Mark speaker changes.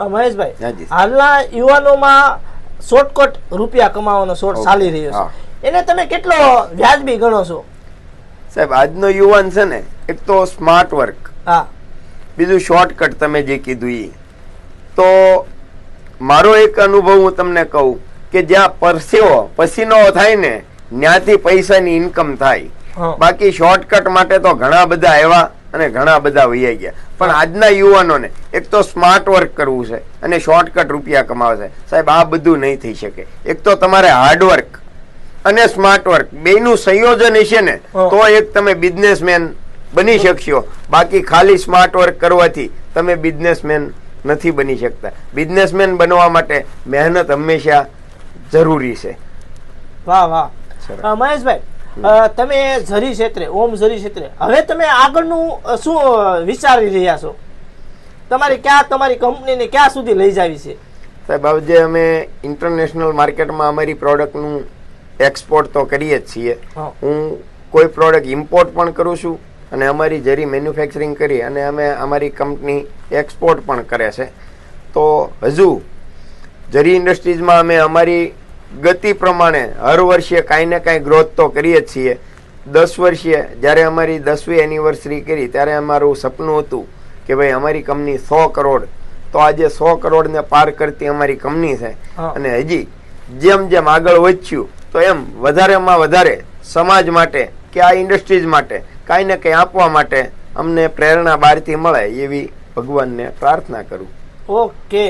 Speaker 1: મહેશભાઈ,
Speaker 2: હાલના યુવાનોમાં શોર્ટકટ રૂપિયા કમાવાનો શોર્ટ ચાલી રહ્યો છે, એને તમે કેટલો વ્યાજબી ગણો છો?
Speaker 1: સાહેબ, આજનો યુવાન છે ને, એક તો સ્માર્ટ વર્ક, બીજું શોર્ટકટ તમે જે કીધું એ. તો મારો એક અનુભવ હું તમને કહું કે જ્યાં પરસેવો પસીનો થાય ને ત્યાંથી પૈસાની ઇન્કમ થાય. બાકી શોર્ટકટ માટે તો ઘણા બધા આવ્યા અને ઘણા બધા વૈયા ગયા. પણ આજના યુવાનોને એક તો સ્માર્ટ વર્ક કરવું છે અને શોર્ટકટ રૂપિયા કમાવશે. સાહેબ, આ બધું નહીં થઈ શકે. એક તો તમારે હાર્ડવર્ક અને સ્માર્ટ વર્ક બેયનું સંયોજન હશે ને તો એક તમે બિઝનેસમેન બની શકશો. બાકી ખાલી સ્માર્ટ વર્ક કરવાથી તમે બિઝનેસમેન નથી બની શકતા. બિઝનેસમેન બનવા માટે મહેનત હંમેશા જરૂરી છે.
Speaker 2: વાહ વાહ મહેશભાઈ, તમે ઝરી ક્ષેત્રે ઝરી ક્ષેત્રે હવે તમે આગળનું શું વિચારી રહ્યા છો? તમારી કંપનીને ક્યાં સુધી લઈ જાવી છે?
Speaker 1: સાહેબ, આજે અમે ઇન્ટરનેશનલ માર્કેટમાં અમારી પ્રોડક્ટનું એક્સપોર્ટ તો કરીએ જ છીએ. હું કોઈ પ્રોડક્ટ ઇમ્પોર્ટ પણ કરું છું અને અમારી જરી મેન્યુફેક્ચરિંગ કરી અને અમે અમારી કંપની એક્સપોર્ટ પણ કરે છે. તો હજુ જરી ઇન્ડસ્ટ્રીઝમાં અમે અમારી ગતિ પ્રમાણે હર વર્ષે કાંઈ ને કાંઈ ગ્રોથ તો કરીએ જ છીએ. 10 વર્ષે જ્યારે અમારી 10મી એનિવર્સરી કરી ત્યારે અમારું સપનું હતું કે ભાઈ અમારી કંપની 100 કરોડ, તો આજે 100 કરોડને પાર કરતી અમારી કંપની છે. અને હજી જેમ જેમ આગળ વધ્યું તો એમ વધારેમાં વધારે સમાજ માટે કે આ ઇન્ડસ્ટ્રીઝ માટે કાંઈ ને કંઈ આપવા માટે અમને પ્રેરણા બહારથી મળે એવી ભગવાનને પ્રાર્થના કરું.
Speaker 2: ઓકે.